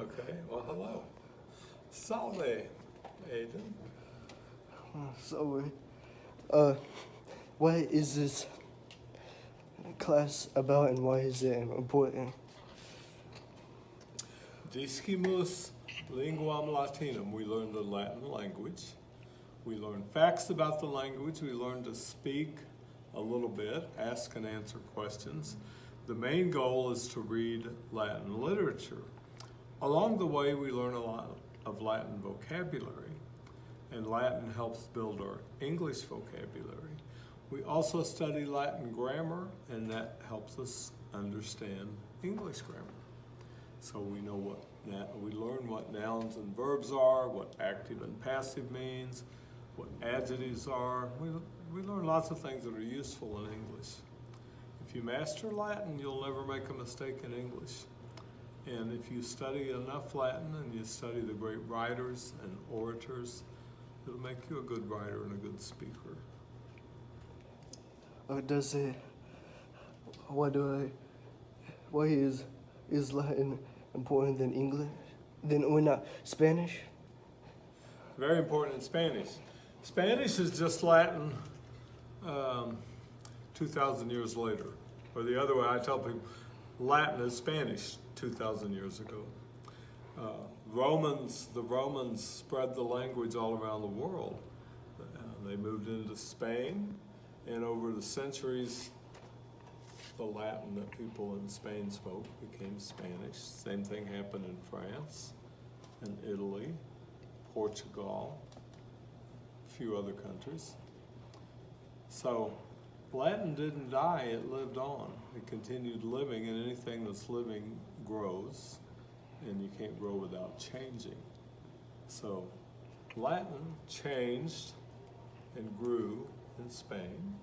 Okay, well, hello. Salve, Aiden. So, uh, what is this class about and why is it important? Discimus linguam Latinum. We learn the Latin language. We learn facts about the language. We learn to speak a little bit, ask and answer questions. The main goal is to read Latin literature. Along the way, we learn a lot of Latin vocabulary, and Latin helps build our English vocabulary. We also study Latin grammar, and that helps us understand English grammar. So we know we learn what nouns and verbs are, what active and passive means, what adjectives are. We learn lots of things that are useful in English. If you master Latin, you'll never make a mistake in English. And if you study enough Latin and you study the great writers and orators, it'll make you a good writer and a good speaker. Why is Latin important than English? Not Spanish? Very important in Spanish. Spanish is just Latin 2,000 years later. Or the other way, I tell people, Latin is Spanish 2,000 years ago. The Romans spread the language all around the world. They moved into Spain, and over the centuries, the Latin that people in Spain spoke became Spanish. Same thing happened in France and Italy, Portugal, a few other countries. So Latin didn't die, it lived on. It continued living, and anything that's living grows, and you can't grow without changing. So Latin changed and grew in Spain,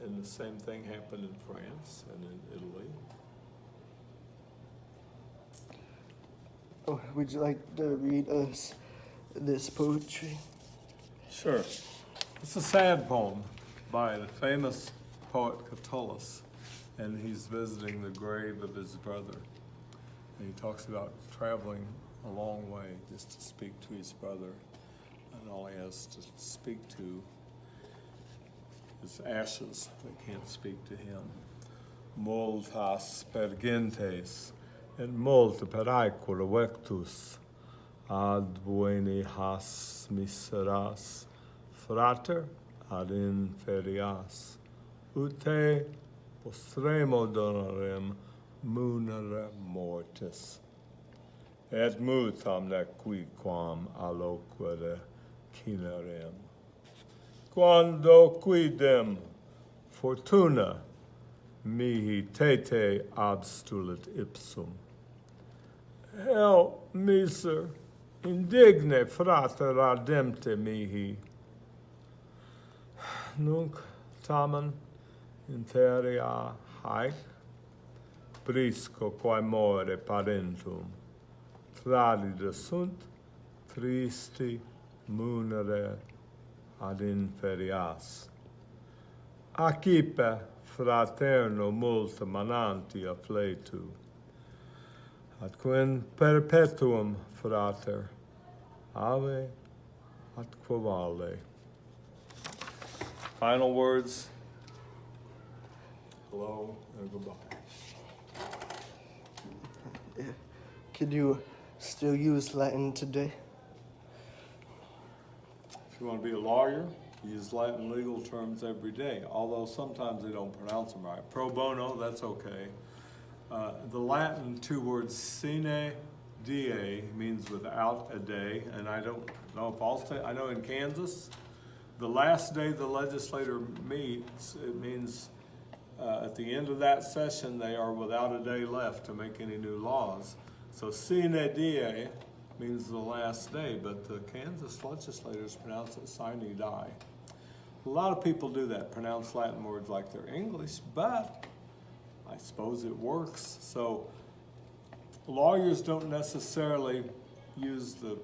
and the same thing happened in France and in Italy. Oh, would you like to read us this poetry? Sure. It's a sad poem by the famous poet Catullus, and he's visiting the grave of his brother. And he talks about traveling a long way just to speak to his brother, and all he has to speak to is ashes. They can't speak to him. Multas pergentes et multa pericor vectus ad bueni has miseras frater ad inferias ute postremo donarem munere mortis et mutam nequiquam alloquere cinerem quando quidem fortuna mihi tete abstulit ipsum. Help, miser, indigne frater ardemte mihi. Nunc tamen interia haec, prisco quae more parentum, tradida sunt, tristi munere ad inferias. Accipe fraterno multa mananti affletu, atque perpetuum frater, ave atque vale. Final words. Hello and goodbye. Could you still use Latin today? If you want to be a lawyer, use Latin legal terms every day, although sometimes they don't pronounce them right. Pro bono, that's okay. The Latin two words sine die means without a day, and I don't know if all states, I know in Kansas, the last day the legislature meets, it means at the end of that session they are without a day left to make any new laws. So sine die means the last day, but the Kansas legislators pronounce it sine die. A lot of people do that, pronounce Latin words like they're English, but I suppose it works. So lawyers don't necessarily use the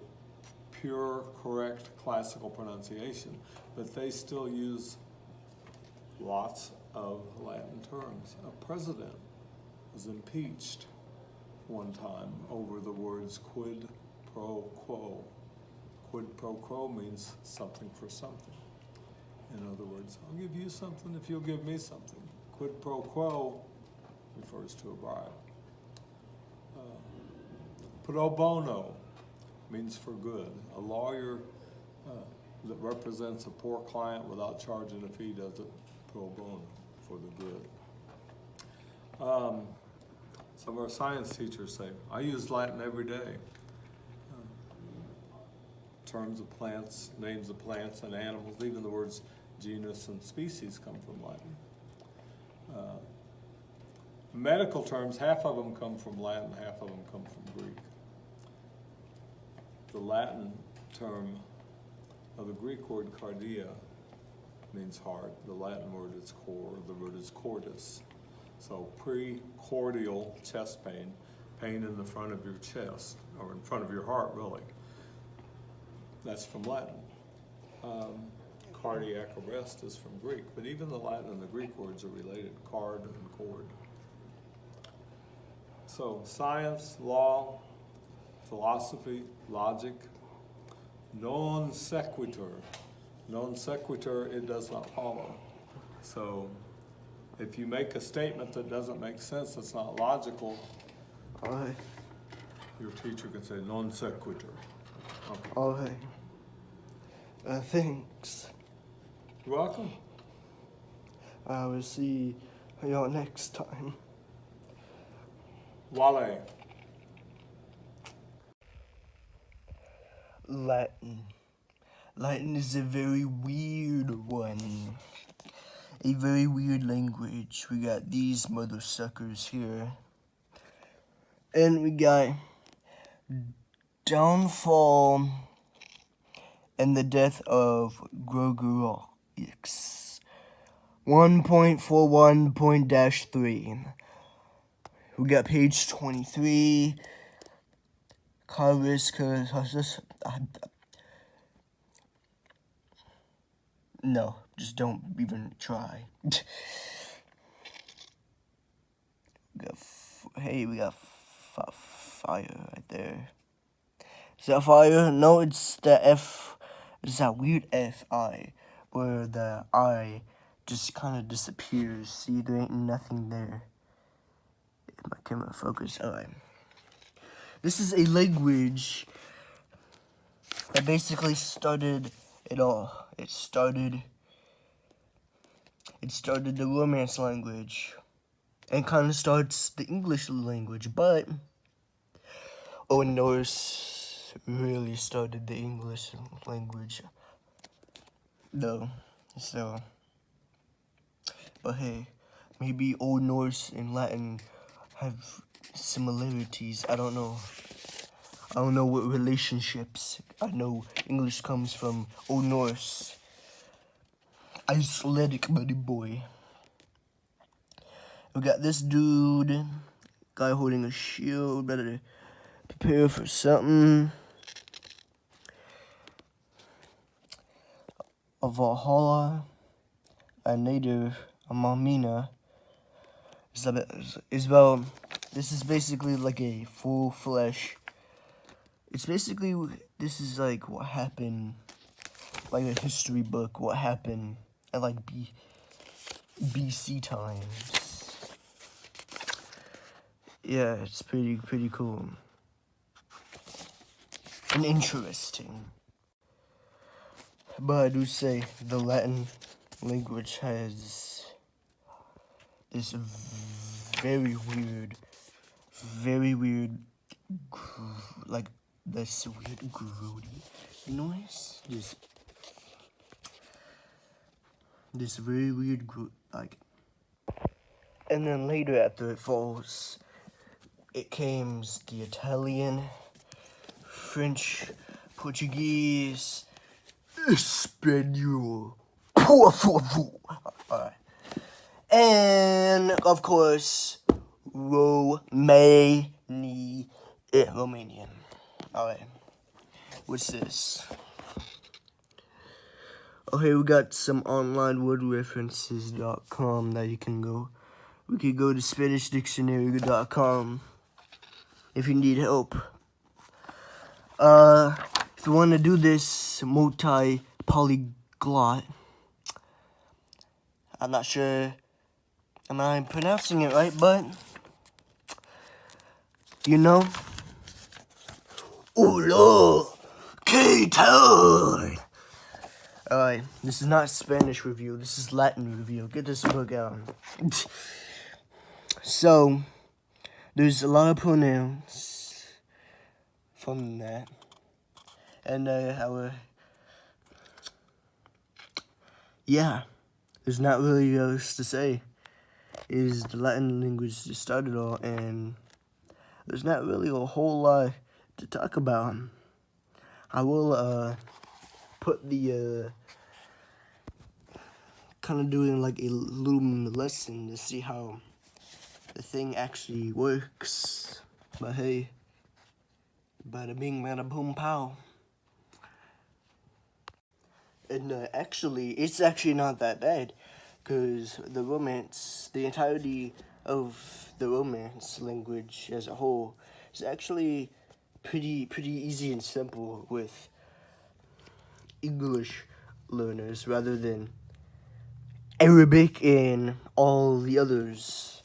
pure, correct classical pronunciation, but they still use lots of Latin terms. A president was impeached one time over the words quid pro quo. Quid pro quo means something for something. In other words, I'll give you something if you'll give me something. Quid pro quo refers to a bribe. Pro bono means for good. A lawyer that represents a poor client without charging a fee does it pro bono, for the good. Some of our science teachers say, I use Latin every day. Terms of plants, names of plants and animals, even the words genus and species come from Latin. Medical terms, half of them come from Latin, half of them come from Greek. The Latin term of the Greek word cardia means heart. The Latin word is cor, the root is cordis. So precordial chest pain, pain in the front of your chest, or in front of your heart really. That's from Latin. Cardiac arrest is from Greek, but even the Latin and the Greek words are related, card and cord. So science, law, philosophy, logic, non sequitur. Non sequitur, it does not follow. So if you make a statement that doesn't make sense, that's not logical, Aye. your teacher can say non sequitur. Okay. Aye. Thanks. You're welcome. I will see y'all next time. Wale. Latin. Latin is a very weird one. A very weird language. We got these mother suckers here. And we got downfall and the death of Gregorius. 1.41.3. We got page 23. No, just don't even try. We got fire right there. Is that fire? No, it's the F. It's that weird F-I, where the I just kind of disappears. See, there ain't nothing there. If my camera focus. Alright. This is a language that basically started it all. It started the Romance language and kind of starts the English language, but Old Norse really started the English language though. So, but hey, maybe Old Norse and Latin have similarities. I don't know. I don't know what relationships. I know English comes from Old Norse. Icelandic, buddy boy. We got this dude, guy holding a shield, better prepare for something. A Valhalla, a native, a Mamina. Isabel, this is basically like a full flesh. It's basically, this is like what happened, like a history book, what happened at like BC times. Yeah, it's pretty cool. And interesting. But I do say the Latin language has this very weird, like this weird grody noise. This very weird like. And then later after it falls, it came the Italian, French, Portuguese, Espanol, por favor. Alright. And, of course, Romanian. Alright. What's this? Okay, we got some online wordreferences.com that you can go. We could go to SpanishDictionary.com. if you need help. If you want to do this multi-polyglot, I'm not sure am I pronouncing it right, but you know, hola, ¿qué tal? Alright, this is not Spanish review, this is Latin review. Get this book out. So, there's a lot of pronouns from that. And, yeah, there's not really else to say. Is the Latin language that started all, and there's not really a whole lot to talk about. I will, put the, kind of doing like a little lesson to see how the thing actually works. But hey, bada bing, bada boom, pow. And actually, it's actually not that bad, because the entirety of the Romance language as a whole is actually pretty easy and simple with English learners rather than Arabic and all the others.